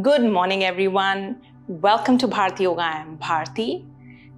Good morning, everyone. Welcome to Bharti Yoga. I am Bharti.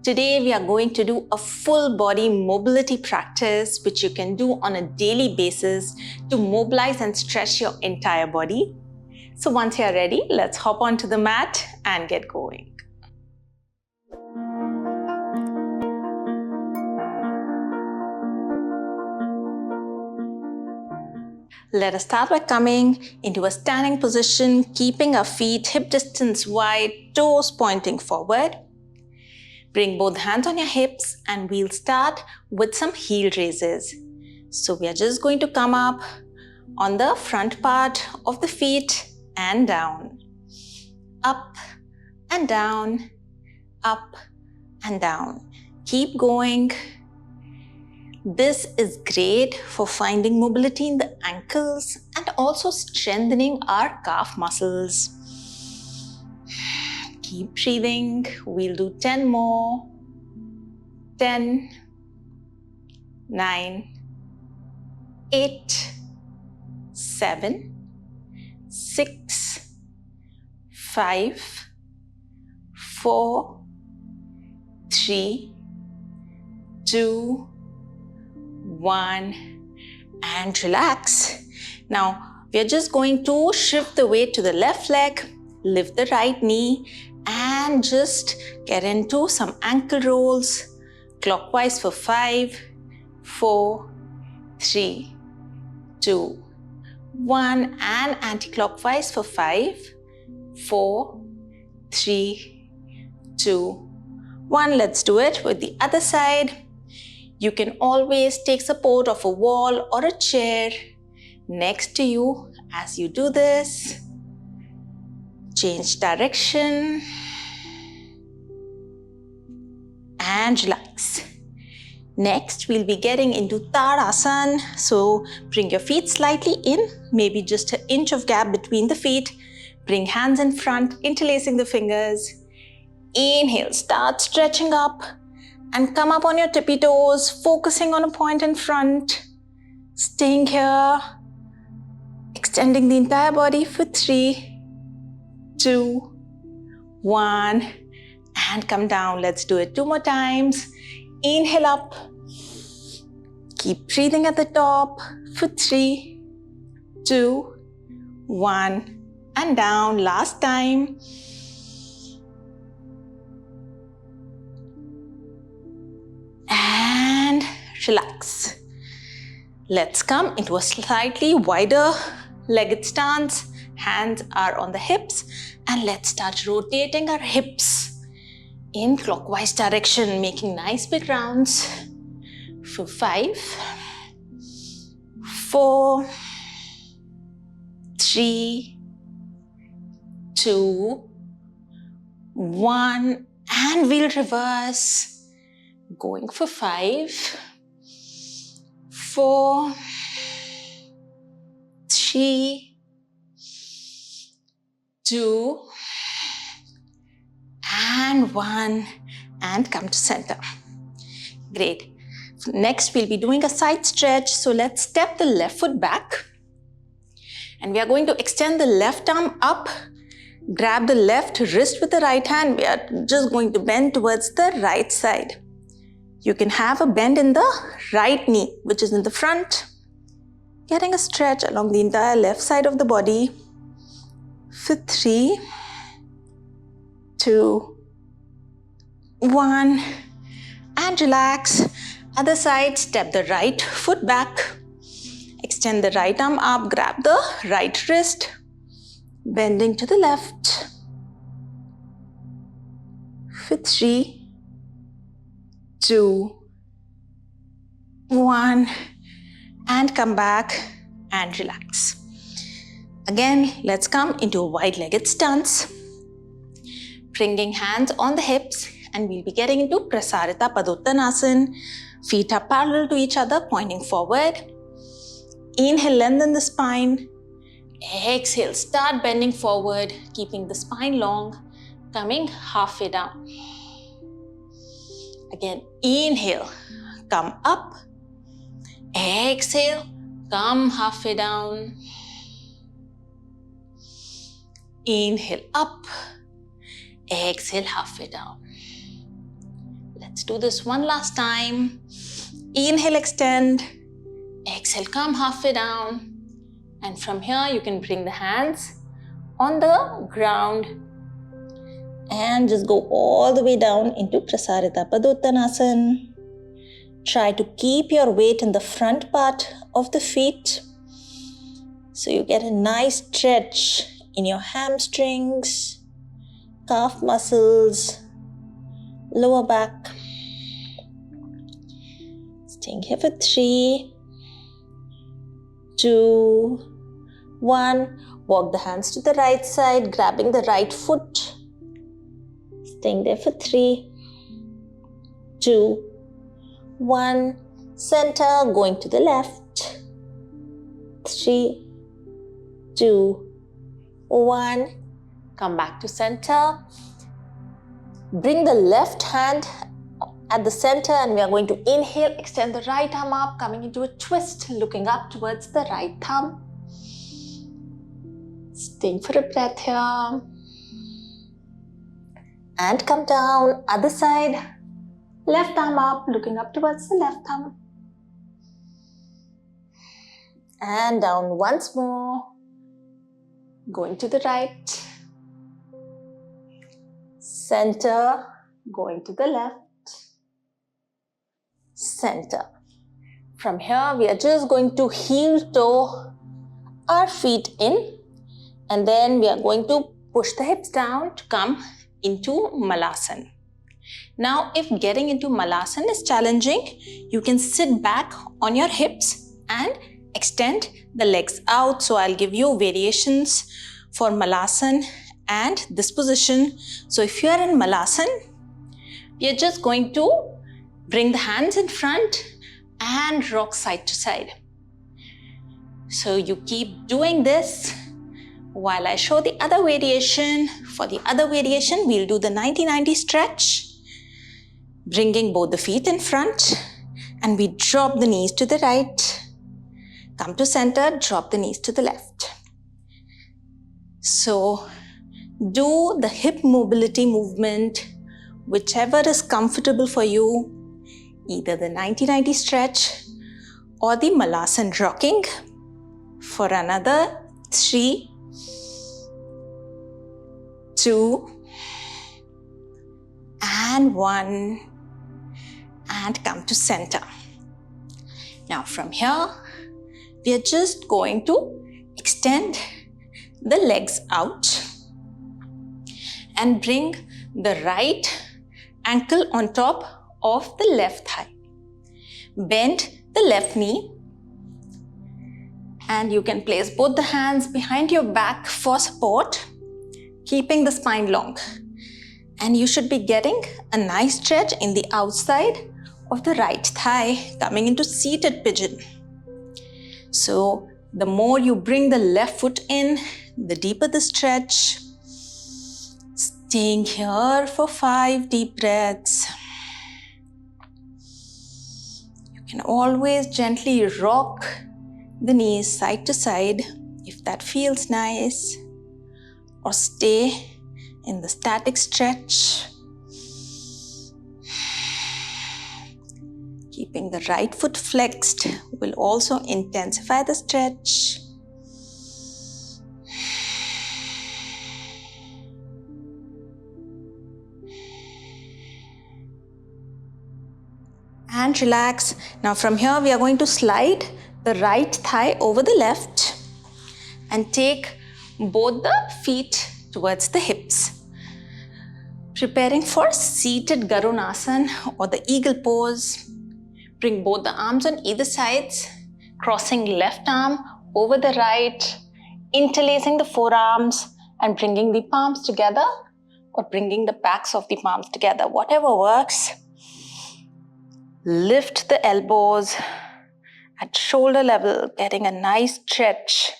Today, we are going to do a full body mobility practice, which you can do on a daily basis to mobilize and stretch your entire body. So once you're ready, let's hop onto the mat and get going. Let us start by coming into a standing position, keeping our feet hip distance wide, toes pointing forward. Bring both hands on your hips and we'll start with some heel raises. So we are just going to come up on the front part of the feet and down. Up and down, up and down. Keep going. This is great for finding mobility in the ankles and also strengthening our calf muscles. Keep breathing. We'll do 10 more. 10, 9, 8, 7, 6, 5, 4, 3, 2, 1, and relax. Now, we are just going to shift the weight to the left leg, lift the right knee, and just get into some ankle rolls, clockwise for 5, 4, 3, 2, 1, and anti-clockwise for 5, 4, 3, 2, 1. Let's do it with the other side. You can always take support of a wall or a chair next to you as you do this. Change direction and relax. Next, we'll be getting into Tadasana. So bring your feet slightly in, maybe just an inch of gap between the feet. Bring hands in front, interlacing the fingers. Inhale, start stretching up. And come up on your tippy toes, focusing on a point in front. Staying here. Extending the entire body for 3, 2, 1. And come down. Let's do it 2 more times. Inhale up. Keep breathing at the top for 3, 2, 1. And down. Last time. And relax. Let's come into a slightly wider legged stance. Hands are on the hips and let's start rotating our hips in clockwise direction, making nice big rounds for 5, 4, 3, 2, 1, and we'll reverse. Going for 5, 4, 3, 2, and 1, and come to center. Great. Next, we'll be doing a side stretch. So let's step the left foot back. And we are going to extend the left arm up. Grab the left wrist with the right hand. We are just going to bend towards the right side. You can have a bend in the right knee, which is in the front. Getting a stretch along the entire left side of the body. For 3, 2, 1. And relax. Other side, step the right foot back. Extend the right arm up, grab the right wrist. Bending to the left. For 3, 2, 1, and come back and relax. Again, let's come into a wide-legged stance. Bringing hands on the hips and we'll be getting into Prasarita Padottanasana. Feet are parallel to each other, pointing forward. Inhale, lengthen the spine. Exhale, start bending forward, keeping the spine long, coming halfway down. Again, inhale, come up. Exhale, come halfway down. Inhale up, exhale halfway down. Let's do this one last time. Inhale, extend, exhale, come halfway down. And from here, you can bring the hands on the ground and just go all the way down into Prasarita Padottanasana. Try to keep your weight in the front part of the feet so you get a nice stretch in your hamstrings, calf muscles, lower back. Staying here for 3, 2, 1. Walk the hands to the right side, grabbing the right foot. Staying there for 3, 2, 1. Center, going to the left. 3, 2, 1. Come back to center. Bring the left hand at the center and we are going to inhale, extend the right arm up, coming into a twist, looking up towards the right thumb. Staying for a breath here. And come down, other side. Left arm up, looking up towards the left thumb. And down once more. Going to the right. Center, going to the left. Center. From here, we are just going to heel toe our feet in. And then we are going to push the hips down to come into Malasana. Now, if getting into Malasana is challenging, you can sit back on your hips and extend the legs out. So I'll give you variations for Malasana and this position. So if you are in Malasana, we are just going to bring the hands in front and rock side to side. So you keep doing this while I show the other variation. For the other variation, we'll do the 90-90 stretch, bringing both the feet in front, and we drop the knees to the right, come to center, drop the knees to the left. So do the hip mobility movement, whichever is comfortable for you, either the 90-90 stretch or the Malasana rocking for another 3, 2, and 1, and come to center. Now from here, we are just going to extend the legs out and bring the right ankle on top of the left thigh. Bend the left knee and you can place both the hands behind your back for support, keeping the spine long. And you should be getting a nice stretch in the outside of the right thigh, coming into seated pigeon. So the more you bring the left foot in, the deeper the stretch. Staying here for 5 deep breaths. You can always gently rock the knees side to side if that feels nice, or stay in the static stretch. Keeping the right foot flexed will also intensify the stretch. And relax. Now from here we are going to slide the right thigh over the left and take both the feet towards the hips. Preparing for seated Garudasana or the eagle pose. Bring both the arms on either sides, crossing left arm over the right, interlacing the forearms and bringing the palms together or bringing the backs of the palms together, whatever works. Lift the elbows at shoulder level, getting a nice stretch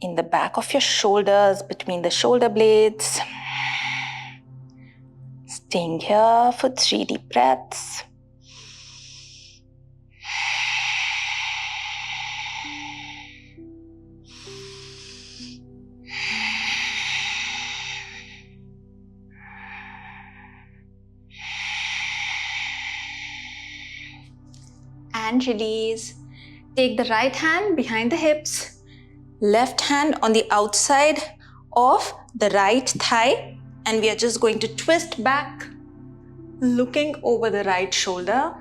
in the back of your shoulders, between the shoulder blades. Staying here for 3 deep breaths. and release. Take the right hand behind the hips, left hand on the outside of the right thigh, and we are just going to twist back, looking over the right shoulder.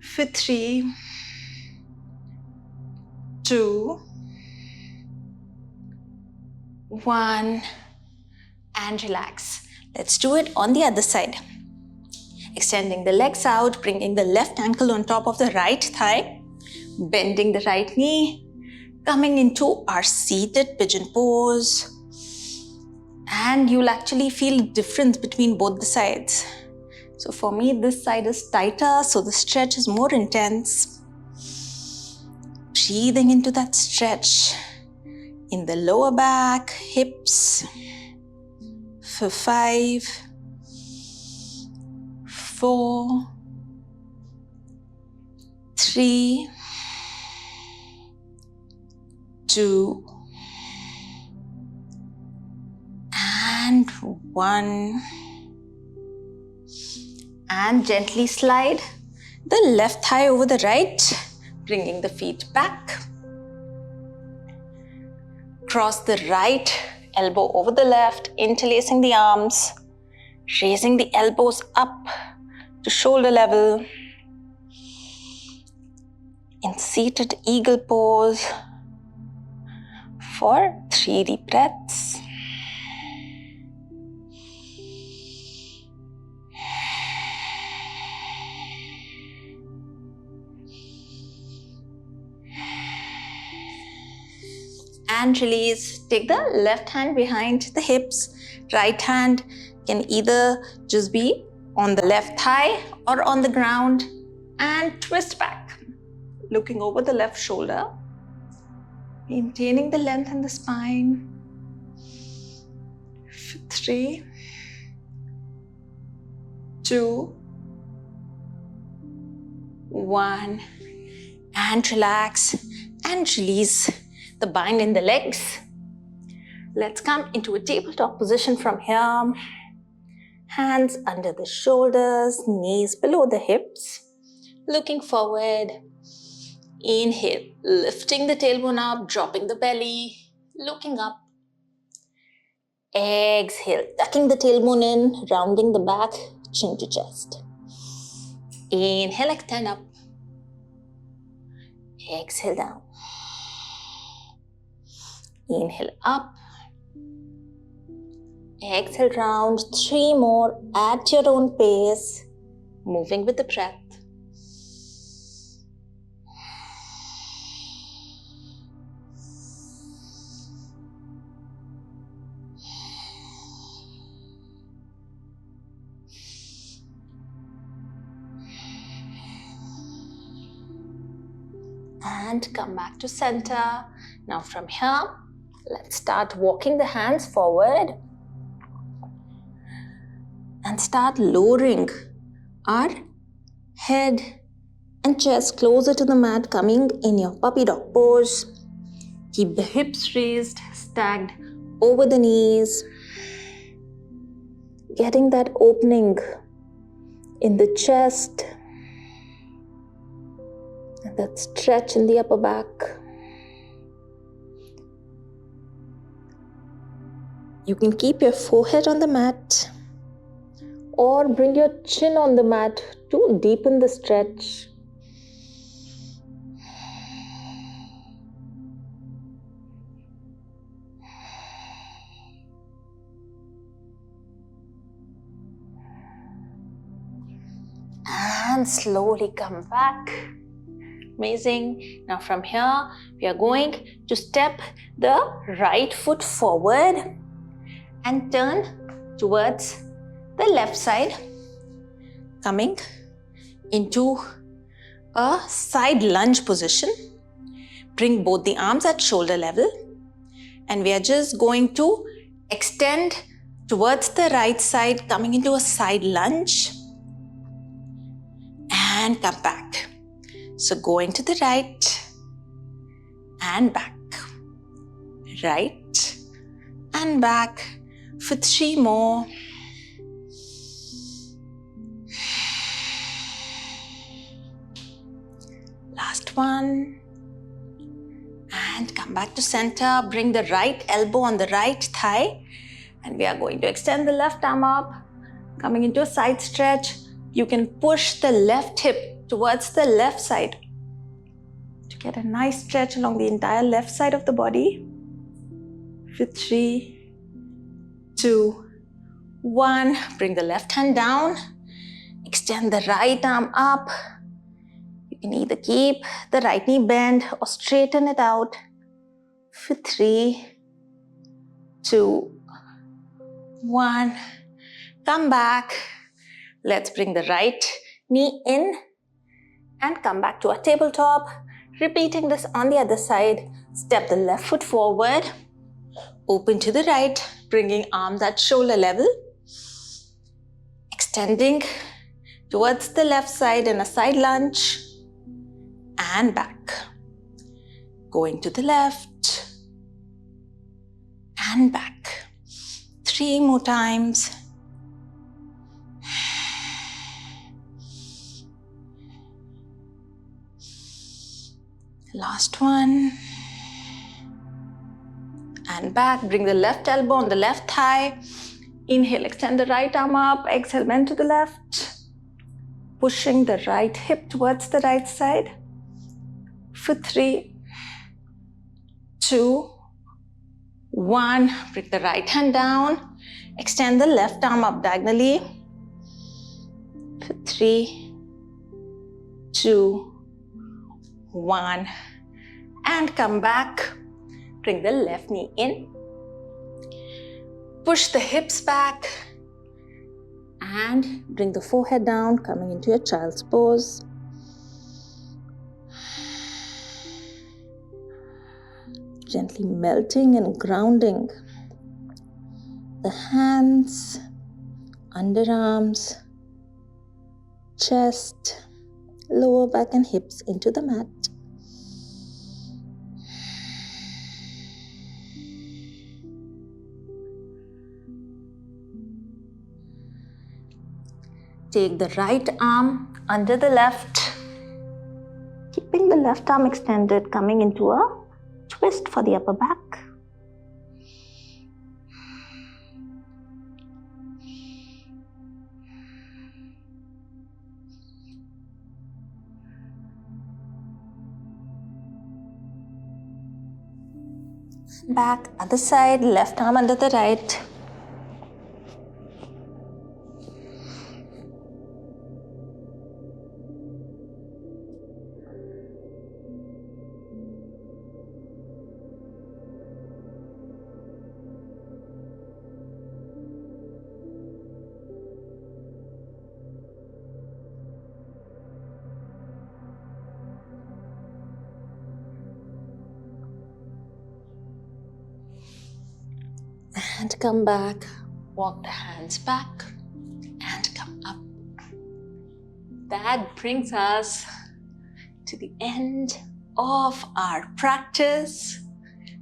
For 3, 2, 1, and relax. Let's do it on the other side. Extending the legs out, bringing the left ankle on top of the right thigh, bending the right knee, coming into our seated pigeon pose. And you'll actually feel a difference between both the sides. So for me, this side is tighter, so the stretch is more intense. Breathing into that stretch in the lower back, hips. For 5, 4, 3, 2, and 1. And gently slide the left thigh over the right, bringing the feet back. Cross the right elbow over the left, interlacing the arms, raising the elbows up to shoulder level. In seated eagle pose for 3 deep breaths. And release. Take the left hand behind the hips. Right hand can either just be on the left thigh or on the ground, and twist back, looking over the left shoulder, maintaining the length in the spine. 3, 2, 1, and relax and release the bind in the legs. Let's come into a tabletop position from here. Hands under the shoulders, knees below the hips. Looking forward. Inhale, lifting the tailbone up, dropping the belly, looking up. Exhale, tucking the tailbone in, rounding the back, chin to chest. Inhale, extend up. Exhale down. Inhale up. Exhale round. 3 more at your own pace, moving with the breath. And come back to center. Now from here, let's start walking the hands forward and start lowering our head and chest closer to the mat, coming in your puppy dog pose. Keep the hips raised, stacked over the knees, getting that opening in the chest and that stretch in the upper back. You can keep your forehead on the mat or bring your chin on the mat to deepen the stretch. And slowly come back. Amazing. Now from here, we are going to step the right foot forward and turn towards the left side, coming into a side lunge position. Bring both the arms at shoulder level, and we are just going to extend towards the right side, coming into a side lunge and come back. So going to the right and back, right and back for 3 more. last one. And come back to center. Bring the right elbow on the right thigh. And we are going to extend the left arm up, coming into a side stretch. You can push the left hip towards the left side to get a nice stretch along the entire left side of the body. For 3, 2, 1. Bring the left hand down. Extend the right arm up. You can either keep the right knee bent or straighten it out. For 3, 2, 1. Come back. Let's bring the right knee in and come back to our tabletop. Repeating this on the other side. Step the left foot forward. Open to the right, bringing arms at shoulder level. Extending towards the left side in a side lunge. And back. Going to the left. And back. 3 more times. Last one. And back. Bring the left elbow on the left thigh. Inhale, extend the right arm up. Exhale, bend to the left. Pushing the right hip towards the right side. For 3, 2, 1. Bring the right hand down. Extend the left arm up diagonally. For 3, 2, 1. And come back. Bring the left knee in. Push the hips back. And bring the forehead down, coming into your child's pose. Gently melting and grounding the hands, underarms, chest, lower back and hips into the mat. Take the right arm under the left, keeping the left arm extended, coming into a twist for the upper back. Back, other side, left arm under the right. And come back, walk the hands back and come up. That brings us to the end of our practice.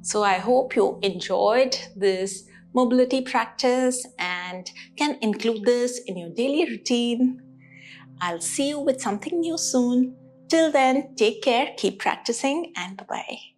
So I hope you enjoyed this mobility practice and can include this in your daily routine. I'll see you with something new soon. Till then, take care, keep practicing, and bye-bye.